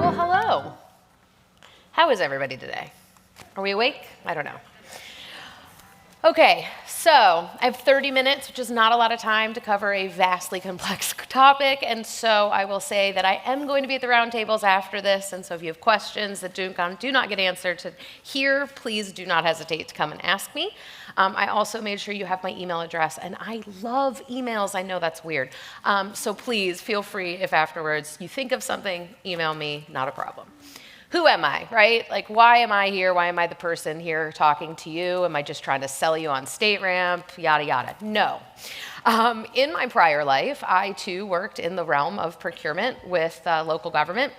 Well, hello. How is everybody today? Are we awake? I don't know. Okay, so I have 30 minutes, which is not a lot of time to cover a vastly complex topic, and so I will say that I am going to be at the roundtables after this, and so if you have questions that do not get answered here, please do not hesitate to come and ask me. I also made sure you have my email address, and I love emails. I know that's weird. So please feel free, if afterwards you think of something, email me, not a problem. Who am I, right? Like, why am I here? Why am I the person here talking to you? Am I just trying to sell you on StateRAMP, yada, yada? No. In my prior life, I too worked in the realm of procurement with local government.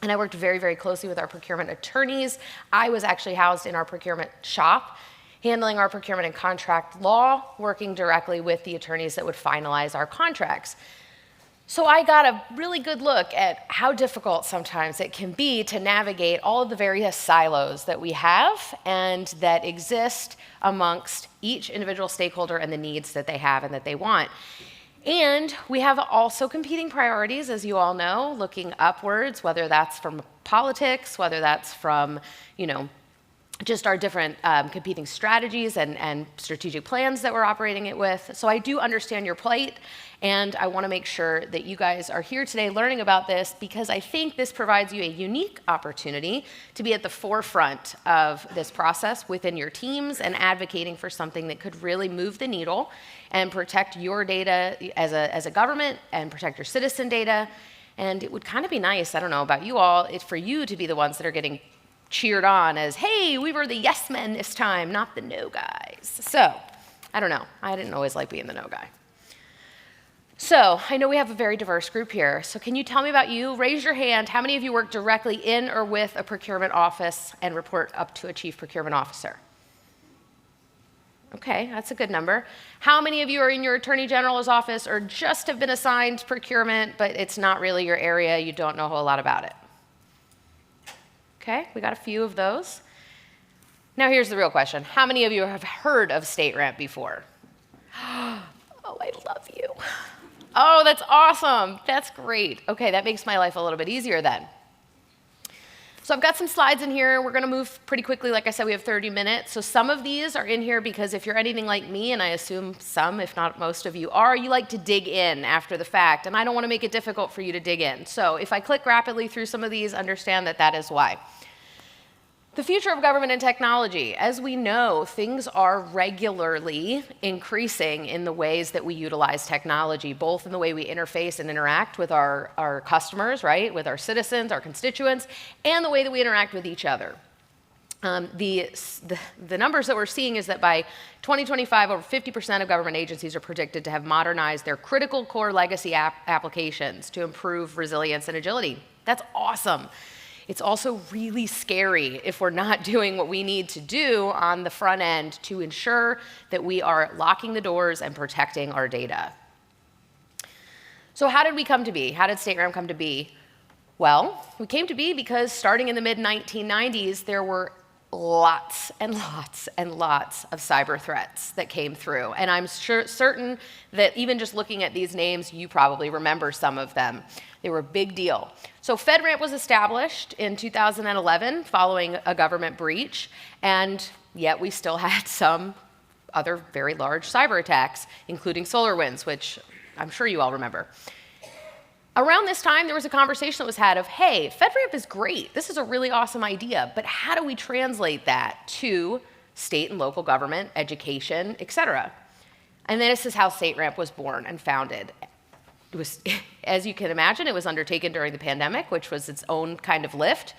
And I worked very, very closely with our procurement attorneys. I was actually housed in our procurement shop, handling our procurement and contract law, working directly with the attorneys that would finalize our contracts. So I got a really good look at how difficult sometimes it can be to navigate all of the various silos that we have and that exist amongst each individual stakeholder and the needs that they have and that they want. And we have also competing priorities, as you all know, looking upwards, whether that's from politics, whether that's from, just our different competing strategies and strategic plans that we're operating it with. So I do understand your plight, and I want to make sure that you guys are here today learning about this because I think this provides you a unique opportunity to be at the forefront of this process within your teams and advocating for something that could really move the needle and protect your data as a government and protect your citizen data. And it would kind of be nice, I don't know about you all, it's for you to be the ones that are getting cheered on as, hey, we were the yes men this time, not the no guys. So, I don't know. I didn't always like being the no guy. So, I know we have a very diverse group here. So can you tell me about you? Raise your hand. How many of you work directly in or with a procurement office and report up to a chief procurement officer? Okay, that's a good number. How many of you are in your attorney general's office or just have been assigned procurement, but it's not really your area, you don't know a whole lot about it? Okay, we got a few of those. Now here's the real question. How many of you have heard of StateRAMP before? Oh, I love you. Oh, that's awesome. That's great. Okay, that makes my life a little bit easier then. So I've got some slides in here. We're going to move pretty quickly. Like I said, we have 30 minutes. So some of these are in here because if you're anything like me, and I assume some, if not most of you are, you like to dig in after the fact. And I don't want to make it difficult for you to dig in. So if I click rapidly through some of these, understand that that is why. The future of government and technology. As we know, things are regularly increasing in the ways that we utilize technology, both in the way we interface and interact with our customers, right, with our citizens, our constituents, and the way that we interact with each other. The numbers that we're seeing is that by 2025, over 50% of government agencies are predicted to have modernized their critical core legacy applications to improve resilience and agility. That's awesome. It's also really scary if we're not doing what we need to do on the front end to ensure that we are locking the doors and protecting our data. So how did we come to be? How did StateRAMP come to be? Well, we came to be because starting in the mid-1990s, there were lots and lots and lots of cyber threats that came through. And I'm certain that even just looking at these names, you probably remember some of them. They were a big deal. So FedRAMP was established in 2011 following a government breach, and yet we still had some other very large cyber attacks, including SolarWinds, which I'm sure you all remember. Around this time, there was a conversation that was had of, hey, FedRAMP is great. This is a really awesome idea, but how do we translate that to state and local government, education, et cetera? And then this is how StateRAMP was born and founded. It was, as you can imagine, it was undertaken during the pandemic, which was its own kind of lift.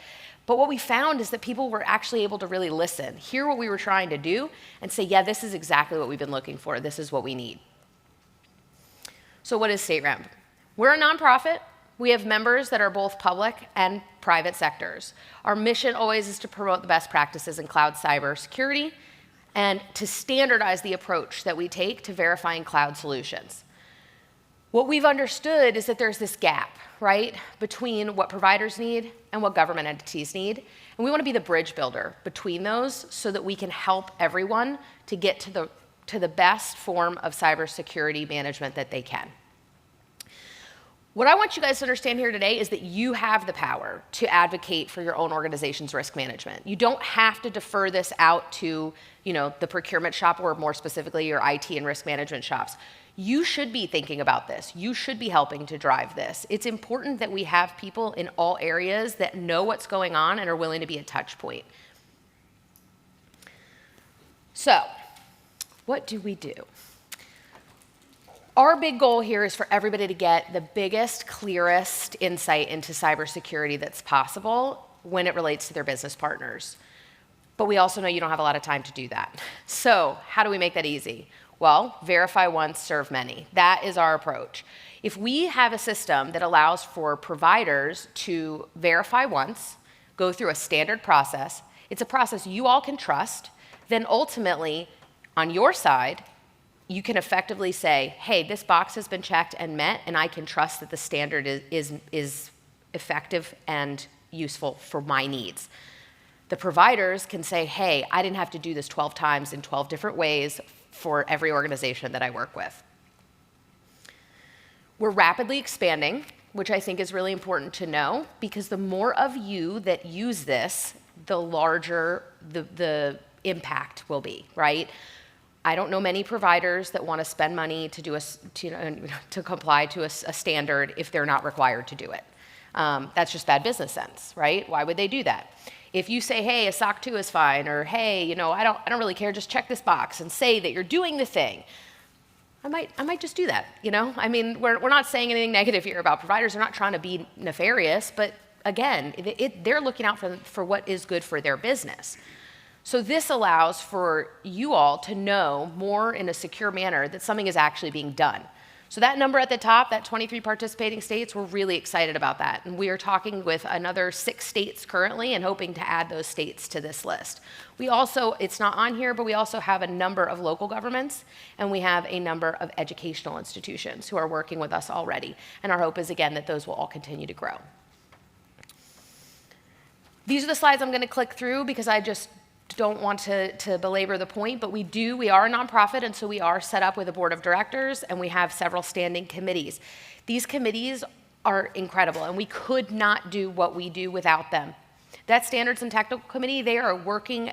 But what we found is that people were actually able to really listen, hear what we were trying to do, and say, yeah, this is exactly what we've been looking for. This is what we need. So what is StateRAMP? We're a nonprofit. We have members that are both public and private sectors. Our mission always is to promote the best practices in cloud cyber security and to standardize the approach that we take to verifying cloud solutions. What we've understood is that there's this gap, right, between what providers need and what government entities need. And we want to be the bridge builder between those so that we can help everyone to get to the best form of cybersecurity management that they can. What I want you guys to understand here today is that you have the power to advocate for your own organization's risk management. You don't have to defer this out to, the procurement shop, or more specifically your IT and risk management shops. You should be thinking about this. You should be helping to drive this. It's important that we have people in all areas that know what's going on and are willing to be a touch point. So, what do we do? Our big goal here is for everybody to get the biggest, clearest insight into cybersecurity that's possible when it relates to their business partners. But we also know you don't have a lot of time to do that. So how do we make that easy? Well, verify once, serve many. That is our approach. If we have a system that allows for providers to verify once, go through a standard process, it's a process you all can trust, then ultimately, on your side, you can effectively say, hey, this box has been checked and met, and I can trust that the standard is effective and useful for my needs. The providers can say, hey, I didn't have to do this 12 times in 12 different ways for every organization that I work with. We're rapidly expanding, which I think is really important to know, because the more of you that use this, the larger the impact will be, right? I don't know many providers that want to spend money to do to comply to a standard if they're not required to do it. That's just bad business sense, right? Why would they do that? If you say, hey, a SOC 2 is fine, or hey, I don't really care, just check this box and say that you're doing the thing, I might just do that. I mean, we're not saying anything negative here about providers. They're not trying to be nefarious, but again, they're looking out for what is good for their business. So this allows for you all to know more in a secure manner that something is actually being done. So that number at the top, that 23 participating states, we're really excited about that. And we are talking with another 6 states currently and hoping to add those states to this list. We also, it's not on here, but we also have a number of local governments, and we have a number of educational institutions who are working with us already. And our hope is, again, that those will all continue to grow. These are the slides I'm going to click through because I just don't want to belabor the point, but we are a nonprofit, and so we are set up with a board of directors, and we have several standing committees. These committees are incredible, and we could not do what we do without them. That Standards and Technical Committee, they are working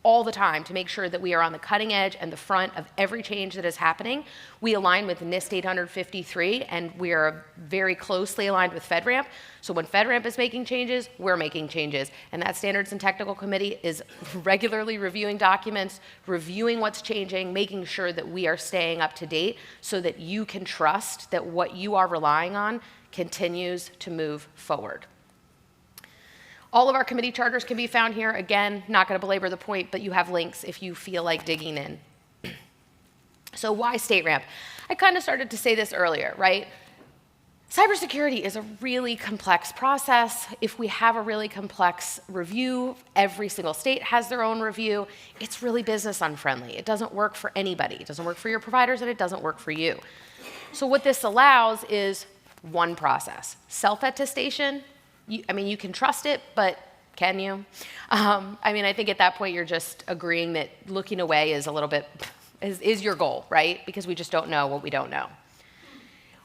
all the time to make sure that we are on the cutting edge and the front of every change that is happening. We align with NIST 853, and we are very closely aligned with FedRAMP. So when FedRAMP is making changes, we're making changes. And that Standards and Technical Committee is regularly reviewing documents, reviewing what's changing, making sure that we are staying up to date so that you can trust that what you are relying on continues to move forward. All of our committee charters can be found here. Again, not going to belabor the point, but you have links if you feel like digging in. So why StateRAMP? I kind of started to say this earlier, right? Cybersecurity is a really complex process. If we have a really complex review, every single state has their own review. It's really business unfriendly. It doesn't work for anybody. It doesn't work for your providers, and it doesn't work for you. So what this allows is one process. Self-attestation. You can trust it, but can you? I think at that point you're just agreeing that looking away is a little bit, is your goal, right? Because we just don't know what we don't know.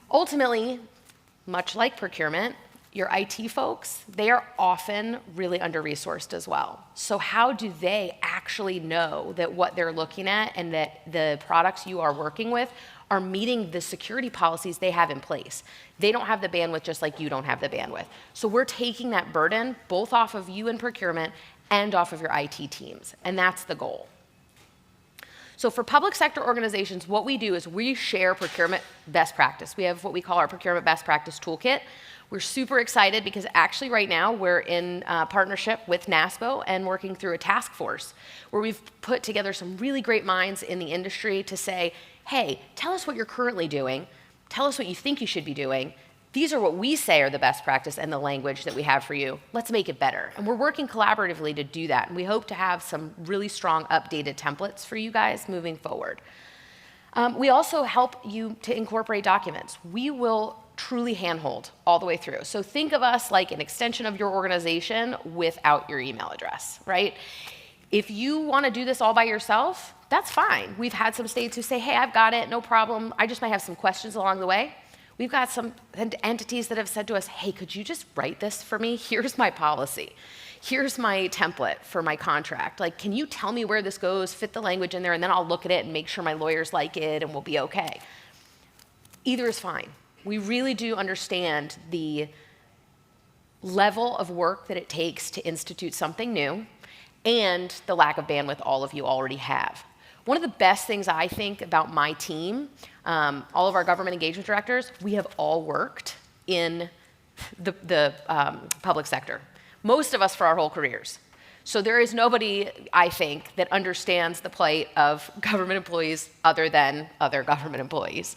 Ultimately, much like procurement, your IT folks, they are often really under-resourced as well. So how do they actually know that what they're looking at and that the products you are working with are meeting the security policies they have in place? They don't have the bandwidth just like you don't have the bandwidth. So we're taking that burden both off of you in procurement and off of your IT teams, and that's the goal. So for public sector organizations, what we do is we share procurement best practice. We have what we call our procurement best practice toolkit. We're super excited because actually right now we're in partnership with NASPO and working through a task force where we've put together some really great minds in the industry to say, hey, tell us what you're currently doing. Tell us what you think you should be doing. These are what we say are the best practice and the language that we have for you. Let's make it better. And we're working collaboratively to do that. And we hope to have some really strong updated templates for you guys moving forward. We also help you to incorporate documents. We will truly handhold all the way through. So think of us like an extension of your organization without your email address, right? If you want to do this all by yourself, that's fine. We've had some states who say, hey, I've got it, no problem. I just might have some questions along the way. We've got some entities that have said to us, hey, could you just write this for me? Here's my policy. Here's my template for my contract. Like, can you tell me where this goes, fit the language in there, and then I'll look at it and make sure my lawyers like it and we'll be okay. Either is fine. We really do understand the level of work that it takes to institute something new and the lack of bandwidth all of you already have. One of the best things I think about my team, all of our government engagement directors, we have all worked in the public sector. Most of us for our whole careers. So there is nobody, I think, that understands the plight of government employees other than other government employees.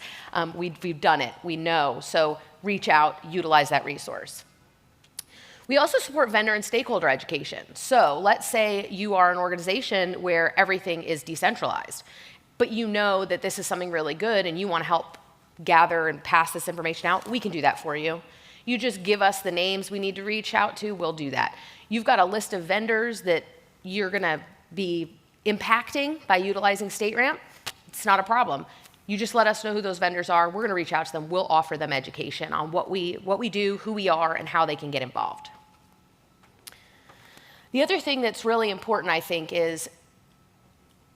We've done it, we know, so reach out, utilize that resource. We also support vendor and stakeholder education. So let's say you are an organization where everything is decentralized, but you know that this is something really good and you want to help gather and pass this information out, we can do that for you. You just give us the names we need to reach out to, we'll do that. You've got a list of vendors that you're gonna be impacting by utilizing StateRAMP, it's not a problem. You just let us know who those vendors are, we're gonna reach out to them, we'll offer them education on what we do, who we are, and how they can get involved. The other thing that's really important, I think, is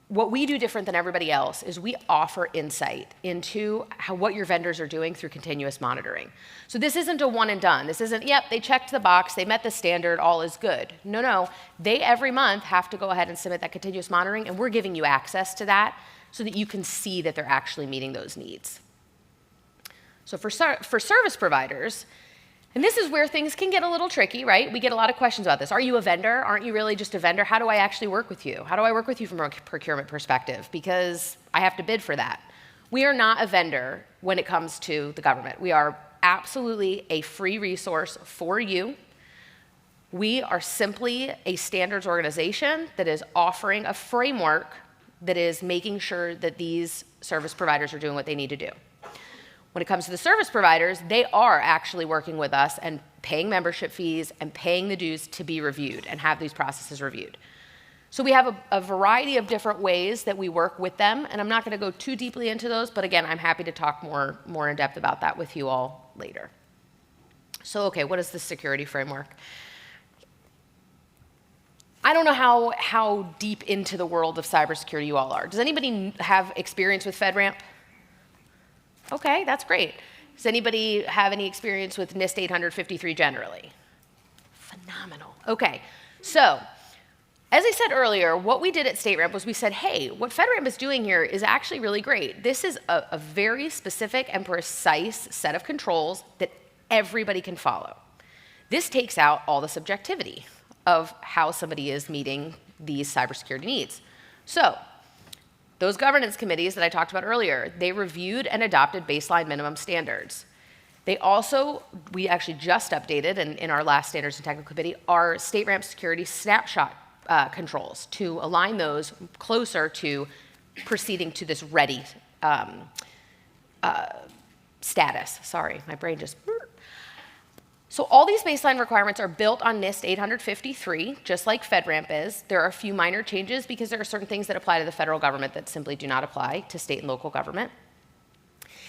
what we do different than everybody else is we offer insight into what your vendors are doing through continuous monitoring. So this isn't a one and done. This isn't, yep, they checked the box, they met the standard, all is good. No, no, they every month have to go ahead and submit that continuous monitoring, and we're giving you access to that so that you can see that they're actually meeting those needs. So for service providers, and this is where things can get a little tricky, right? We get a lot of questions about this. Are you a vendor? Aren't you really just a vendor? How do I actually work with you? How do I work with you from a procurement perspective? Because I have to bid for that. We are not a vendor when it comes to the government. We are absolutely a free resource for you. We are simply a standards organization that is offering a framework that is making sure that these service providers are doing what they need to do. When it comes to the service providers, they are actually working with us and paying membership fees and paying the dues to be reviewed and have these processes reviewed. So we have a variety of different ways that we work with them, and I'm not gonna go too deeply into those, but again, I'm happy to talk more in depth about that with you all later. So, okay, what is the security framework? I don't know how deep into the world of cybersecurity you all are. Does anybody have experience with FedRAMP? Okay, that's great. Does anybody have any experience with NIST 853 generally? Phenomenal. Okay, so as I said earlier, what we did at StateRAMP was we said, hey, what FedRAMP is doing here is actually really great. This is a very specific and precise set of controls that everybody can follow. This takes out all the subjectivity of how somebody is meeting these cybersecurity needs. So, those governance committees that I talked about earlier, they reviewed and adopted baseline minimum standards. They also, we actually just updated in our last standards and technical committee, our StateRAMP security snapshot controls to align those closer to proceeding to this ready status. Sorry, my brain just... So all these baseline requirements are built on NIST 853, just like FedRAMP is. There are a few minor changes because there are certain things that apply to the federal government that simply do not apply to state and local government.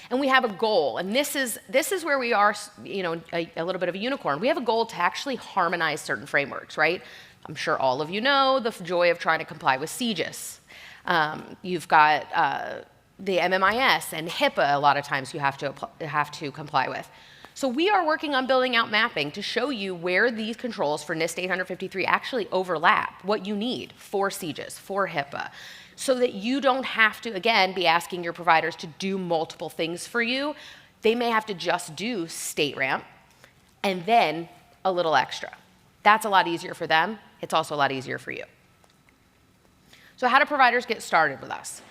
And we have a goal, and this is where we are, you know, a little bit of a unicorn. We have a goal to actually harmonize certain frameworks, right? I'm sure all of you know the joy of trying to comply with CJIS. You've got the MMIS and HIPAA. A lot of times you have to comply with. So we are working on building out mapping to show you where these controls for NIST 853 actually overlap, what you need for CJIS, for HIPAA, so that you don't have to, again, be asking your providers to do multiple things for you. They may have to just do StateRAMP and then a little extra. That's a lot easier for them. It's also a lot easier for you. So how do providers get started with us?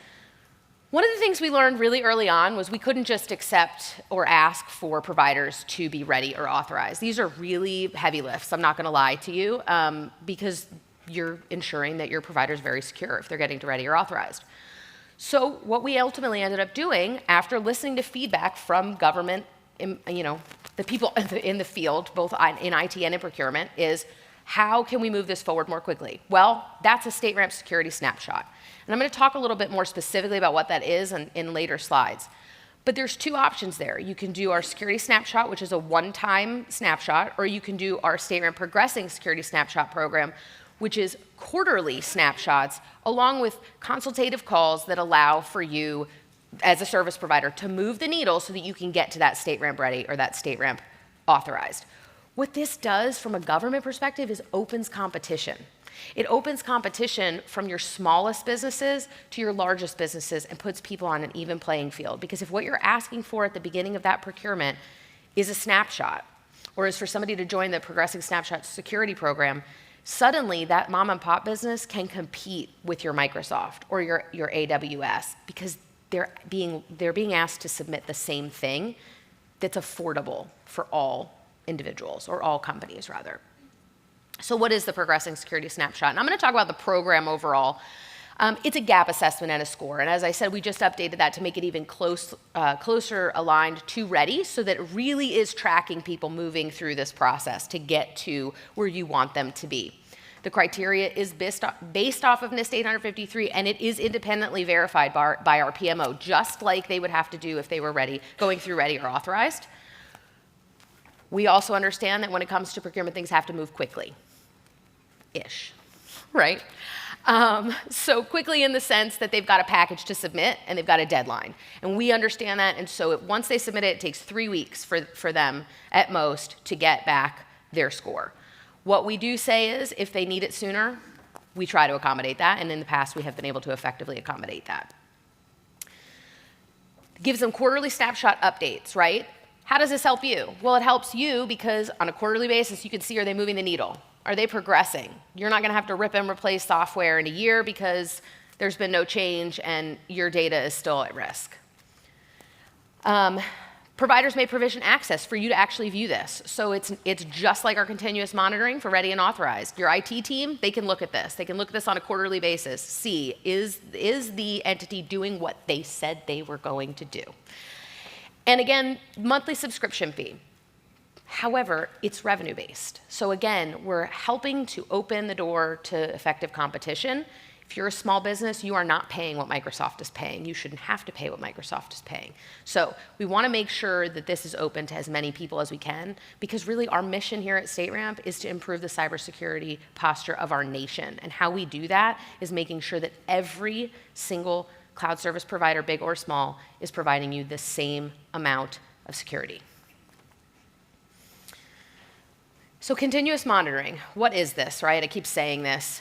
One of the things we learned really early on was we couldn't just accept or ask for providers to be ready or authorized. These are really heavy lifts, I'm not gonna lie to you, because you're ensuring that your provider is very secure if they're getting to ready or authorized. So what we ultimately ended up doing after listening to feedback from government, you know, the people in the field, both in IT and in procurement, is how can we move this forward more quickly? Well, that's a StateRAMP security snapshot. And I'm going to talk a little bit more specifically about what that is in later slides. But there's two options there. You can do our security snapshot, which is a one-time snapshot, or you can do our StateRAMP Progressing Security Snapshot program, which is quarterly snapshots, along with consultative calls that allow for you, as a service provider, to move the needle so that you can get to that StateRAMP ready or that StateRAMP authorized. What this does from a government perspective is opens competition. It opens competition from your smallest businesses to your largest businesses and puts people on an even playing field. Because if what you're asking for at the beginning of that procurement is a snapshot, or is for somebody to join the Progressing Snapshot Security Program, suddenly that mom and pop business can compete with your Microsoft or your AWS, because they're being asked to submit the same thing that's affordable for all individuals, or all companies rather. So what is the Progressing Security Snapshot? And I'm going to talk about the program overall. It's a gap assessment and a score. And as I said, we just updated that to make it even closer aligned to ready, so that it really is tracking people moving through this process to get to where you want them to be. The criteria is based off of NIST 853, and it is independently verified by our PMO, just like they would have to do if they were ready, going through ready or authorized. We also understand that when it comes to procurement, things have to move quickly-ish, right? So quickly in the sense that they've got a package to submit and they've got a deadline. And we understand that, and so once they submit it, it takes 3 weeks for them at most to get back their score. What we do say is if they need it sooner, we try to accommodate that, and in the past we have been able to effectively accommodate that. Gives them quarterly snapshot updates, right? How does this help you? Well, it helps you because on a quarterly basis, you can see, are they moving the needle? Are they progressing? You're not going to have to rip and replace software in a year because there's been no change and your data is still at risk. Providers may provision access for you to actually view this. So it's just like our continuous monitoring for ready and authorized. Your IT team, they can look at this. They can look at this on a quarterly basis, see, is the entity doing what they said they were going to do? And again, monthly subscription fee. However, it's revenue-based. So again, we're helping to open the door to effective competition. If you're a small business, you are not paying what Microsoft is paying. You shouldn't have to pay what Microsoft is paying. So we want to make sure that this is open to as many people as we can, because really our mission here at StateRAMP is to improve the cybersecurity posture of our nation. And how we do that is making sure that every single cloud service provider, big or small, is providing you the same amount of security. So continuous monitoring, what is this, right? I keep saying this.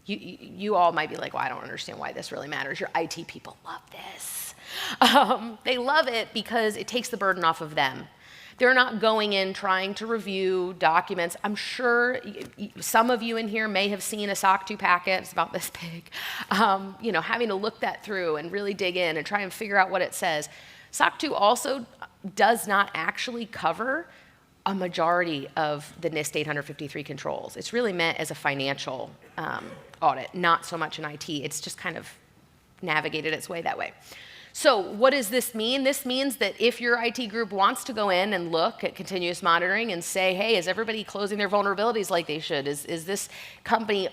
You all might be like, well, I don't understand why this really matters. Your IT people love this. They love it because it takes the burden off of them. They're not going in trying to review documents. I'm sure some of you in here may have seen a SOC 2 packet. It's about this big. Having to look that through and really dig in and try and figure out what it says. SOC 2 also does not actually cover a majority of the NIST 853 controls. It's really meant as a financial audit, not so much in IT. It's just kind of navigated its way that way. So what does this mean? This means that if your IT group wants to go in and look at continuous monitoring and say, hey, is everybody closing their vulnerabilities like they should? Is this company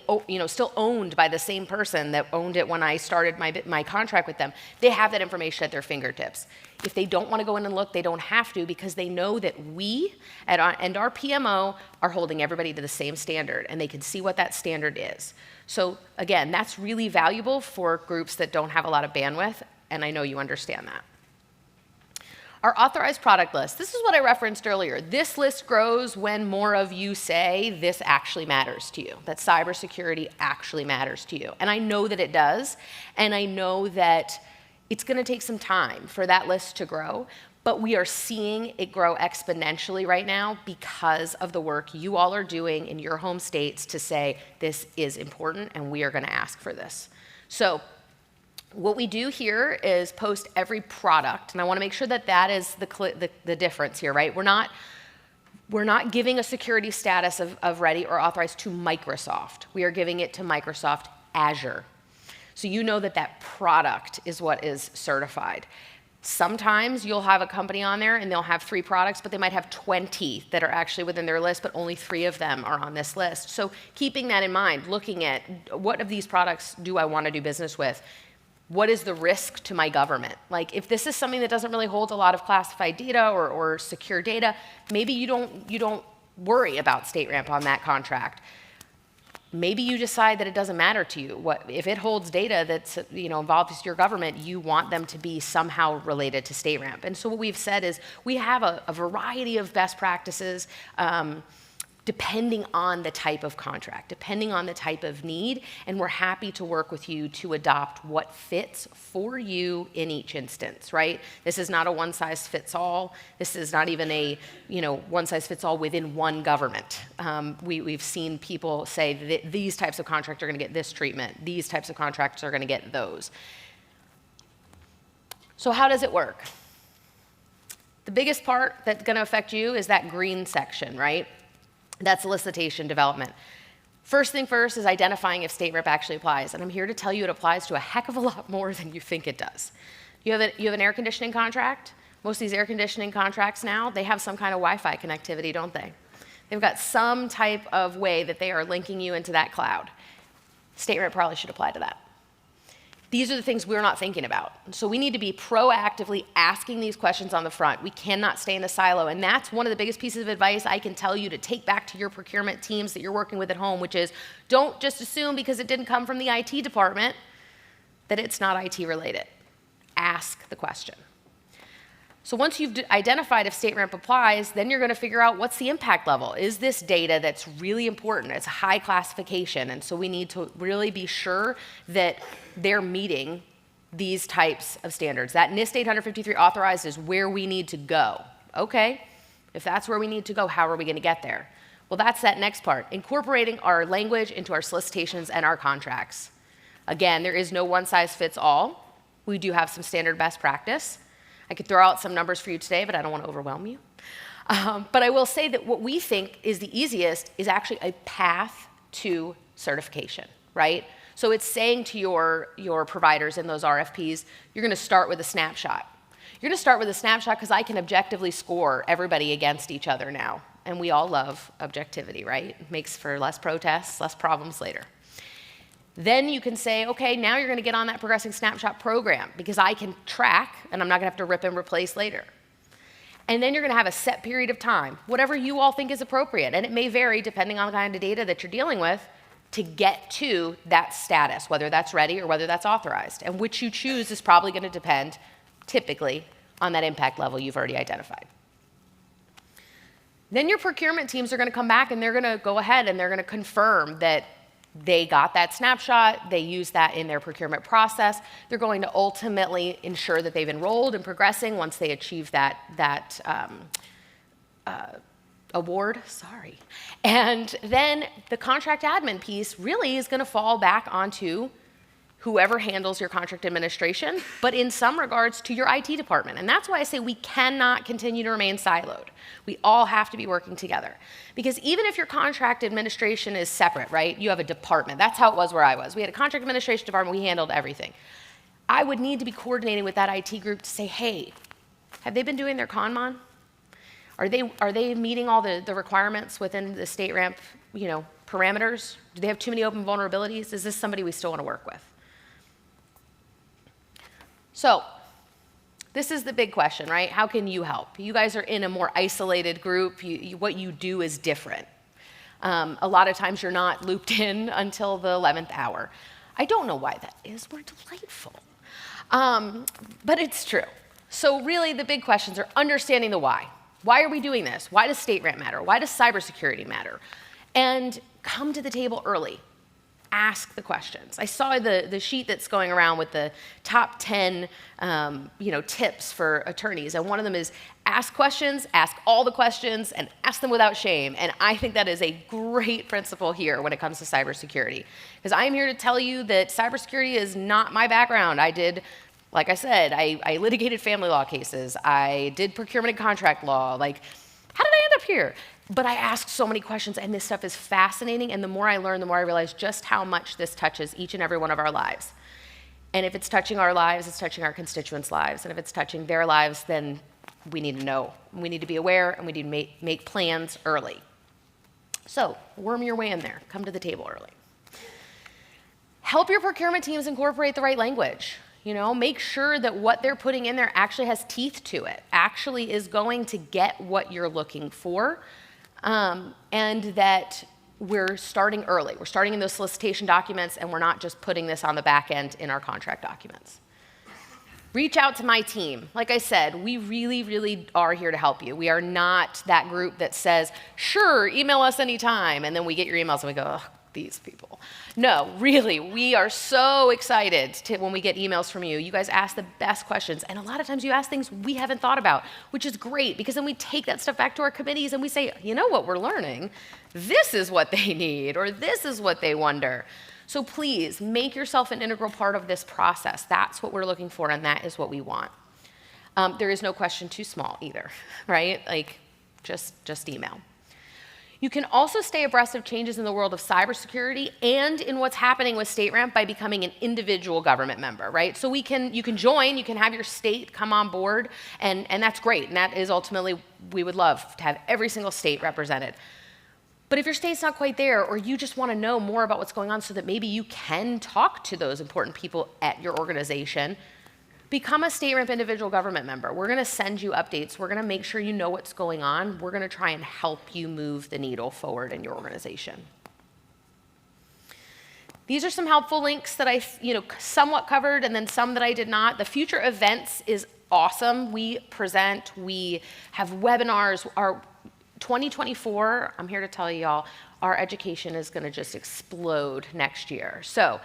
still owned by the same person that owned it when I started my contract with them? They have that information at their fingertips. If they don't want to go in and look, they don't have to, because they know that we and our PMO are holding everybody to the same standard, and they can see what that standard is. So again, that's really valuable for groups that don't have a lot of bandwidth, and I know you understand that. Our authorized product list. This is what I referenced earlier. This list grows when more of you say this actually matters to you, that cybersecurity actually matters to you. And I know that it does, and I know that it's going to take some time for that list to grow, but we are seeing it grow exponentially right now because of the work you all are doing in your home states to say this is important and we are going to ask for this. So what we do here is post every product, and I want to make sure that that is the difference here, right? We're not giving a security status of ready or authorized to Microsoft. We are giving it to Microsoft Azure. So you know that that product is what is certified. Sometimes you'll have a company on there and they'll have 3 products, but they might have 20 that are actually within their list, but only 3 of them are on this list. So keeping that in mind, looking at what of these products do I want to do business with? What is the risk to my government? Like, if this is something that doesn't really hold a lot of classified data or secure data, maybe you don't worry about StateRAMP on that contract. Maybe you decide that it doesn't matter to you. If it holds data that's involves your government, you want them to be somehow related to StateRAMP. And so what we've said is we have a variety of best practices depending on the type of contract, depending on the type of need, and we're happy to work with you to adopt what fits for you in each instance, right? This is not a one-size-fits-all. This is not even a one-size-fits-all within one government. We've seen people say that these types of contracts are going to get this treatment. These types of contracts are going to get those. So how does it work? The biggest part that's going to affect you is that green section, right? That's solicitation development. First thing first is identifying if StateRAMP actually applies. And I'm here to tell you it applies to a heck of a lot more than you think it does. You have an air conditioning contract. Most of these air conditioning contracts now, they have some kind of Wi-Fi connectivity, don't they? They've got some type of way that they are linking you into that cloud. StateRAMP probably should apply to that. These are the things we're not thinking about. So we need to be proactively asking these questions on the front. We cannot stay in a silo. And that's one of the biggest pieces of advice I can tell you to take back to your procurement teams that you're working with at home, which is don't just assume because it didn't come from the IT department that it's not IT related. Ask the question. So once you've identified if StateRAMP applies, then you're going to figure out what's the impact level. Is this data that's really important? It's high classification, and so we need to really be sure that they're meeting these types of standards. That NIST 853 authorized is where we need to go. Okay, if that's where we need to go, how are we going to get there? Well, that's that next part, incorporating our language into our solicitations and our contracts. Again, there is no one-size-fits-all. We do have some standard best practice. I could throw out some numbers for you today, but I don't want to overwhelm you. But I will say that what we think is the easiest is actually a path to certification, right? So it's saying to your providers in those RFPs, you're going to start with a snapshot. You're going to start with a snapshot because I can objectively score everybody against each other now. And we all love objectivity, right? It makes for less protests, less problems later. Then you can say, okay, now you're going to get on that progressing snapshot program because I can track and I'm not going to have to rip and replace later. And then you're going to have a set period of time, whatever you all think is appropriate. And it may vary depending on the kind of data that you're dealing with to get to that status, whether that's ready or whether that's authorized. And which you choose is probably going to depend, typically, on that impact level you've already identified. Then your procurement teams are going to come back and they're going to go ahead and they're going to confirm that they got that snapshot, they use that in their procurement process. They're going to ultimately ensure that they've enrolled and progressing once they achieve that award, sorry. And then the contract admin piece really is going to fall back onto whoever handles your contract administration, but in some regards to your IT department. And that's why I say we cannot continue to remain siloed. We all have to be working together. Because even if your contract administration is separate, right, you have a department. That's how it was where I was. We had a contract administration department, we handled everything. I would need to be coordinating with that IT group to say, hey, have they been doing their ConMon? Are they meeting all the requirements within the StateRAMP, parameters? Do they have too many open vulnerabilities? Is this somebody we still want to work with? So this is the big question, right? How can you help? You guys are in a more isolated group. What you do is different. A lot of times you're not looped in until the 11th hour. I don't know why that is. We're delightful. But it's true. So really the big questions are understanding the why. Why are we doing this? Why does StateRAMP matter? Why does cybersecurity matter? And come to the table early. Ask the questions. I saw the sheet that's going around with the top 10 tips for attorneys, and one of them is ask questions, ask all the questions, and ask them without shame. And I think that is a great principle here when it comes to cybersecurity, because I'm here to tell you that cybersecurity is not my background. Like I said, I litigated family law cases. I did procurement and contract law. Like, how did I end up here? But I ask so many questions, and this stuff is fascinating, and the more I learn, the more I realize just how much this touches each and every one of our lives. And if it's touching our lives, it's touching our constituents' lives. And if it's touching their lives, then we need to know. We need to be aware, and we need to make plans early. So worm your way in there. Come to the table early. Help your procurement teams incorporate the right language. You know, make sure that what they're putting in there actually has teeth to it, actually is going to get what you're looking for, and that we're starting early. We're starting in those solicitation documents, and we're not just putting this on the back end in our contract documents. Reach out to my team. Like I said, we really, really are here to help you. We are not that group that says, sure, email us anytime, and then we get your emails and we go, ugh, these people. No, really, we are so excited when we get emails from you. You guys ask the best questions, and a lot of times you ask things we haven't thought about, which is great, because then we take that stuff back to our committees and we say, you know what we're learning? This is what they need, or this is what they wonder. So please, make yourself an integral part of this process. That's what we're looking for, and that is what we want. There is no question too small either, right? Like, just email. You can also stay abreast of changes in the world of cybersecurity and in what's happening with StateRAMP by becoming an individual government member, right? So you can join, you can have your state come on board, and that's great. And that is ultimately, we would love to have every single state represented. But if your state's not quite there, or you just want to know more about what's going on so that maybe you can talk to those important people at your organization, become a StateRAMP individual government member. We're going to send you updates. We're going to make sure you know what's going on. We're going to try and help you move the needle forward in your organization. These are some helpful links that I somewhat covered, and then some that I did not. The future events is awesome. We present, we have webinars. Our 2024, I'm here to tell y'all, our education is going to just explode next year. So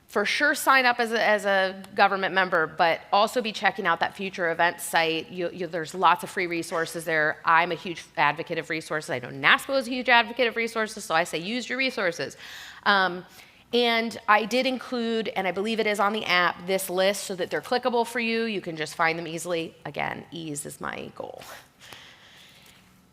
for sure, sign up as a government member, but also be checking out that future events site. There's lots of free resources there. I'm a huge advocate of resources. I know NASPO is a huge advocate of resources, so I say use your resources. And I did include, and I believe it is on the app, this list so that they're clickable for you. You can just find them easily. Again, ease is my goal.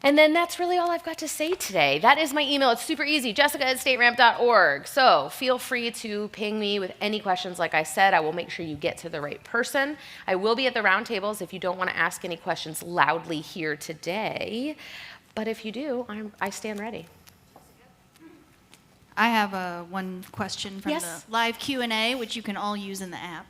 And then that's really all I've got to say today. That is my email. It's super easy, jessica@stateramp.org. So feel free to ping me with any questions. Like I said, I will make sure you get to the right person. I will be at the roundtables if you don't want to ask any questions loudly here today. But if you do, I stand ready. I have one question from Yes. the live Q&A, which you can all use in the app.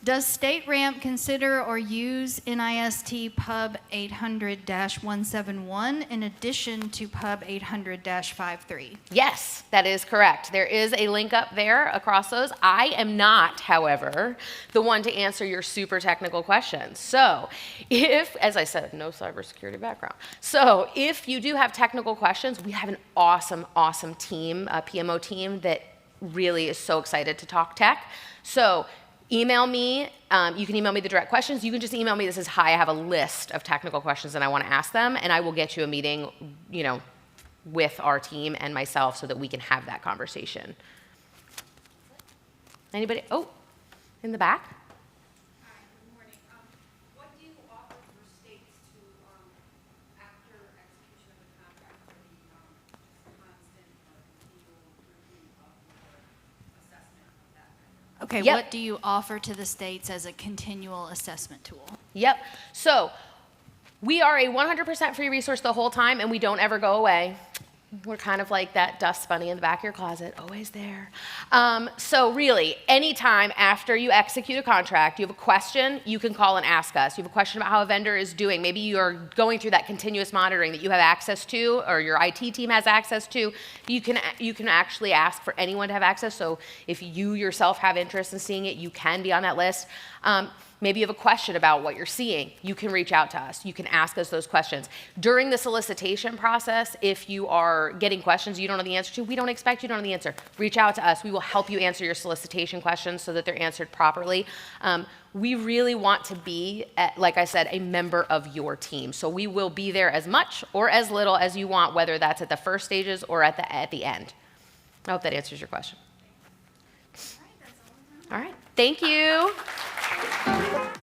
Does StateRAMP consider or use NIST Pub 800-171 in addition to Pub 800-53? Yes, that is correct. There is a link up there across those. I am not, however, the one to answer your super technical questions. So if, as I said, no cybersecurity background. So if you do have technical questions, we have an awesome, awesome team, a PMO team that really is so excited to talk tech. So email me. You can email me the direct questions. You can just email me that says, hi, I have a list of technical questions and I want to ask them, and I will get you a meeting, with our team and myself so that we can have that conversation. Anybody? Oh, in the back? Hi, good morning. What do you offer for states to, after execution of the contract, for the constant continual review of your assessment of that vendor? Okay, Yep. What do you offer to the states as a continual assessment tool? Yep. So we are a 100% free resource the whole time, and we don't ever go away. We're kind of like that dust bunny in the back of your closet, always there. So really, anytime after you execute a contract, you have a question, you can call and ask us. You have a question about how a vendor is doing. Maybe you're going through that continuous monitoring that you have access to, or your IT team has access to. You can actually ask for anyone to have access. So if you yourself have interest in seeing it, you can be on that list. Maybe you have a question about what you're seeing. You can reach out to us. You can ask us those questions. During the solicitation process, if you are getting questions you don't know the answer to, we don't expect you to know the answer. Reach out to us. We will help you answer your solicitation questions so that they're answered properly. We really want to be, like I said, a member of your team. So we will be there as much or as little as you want, whether that's at the first stages or at the end. I hope that answers your question. All right, that's all I have. All right. Thank you.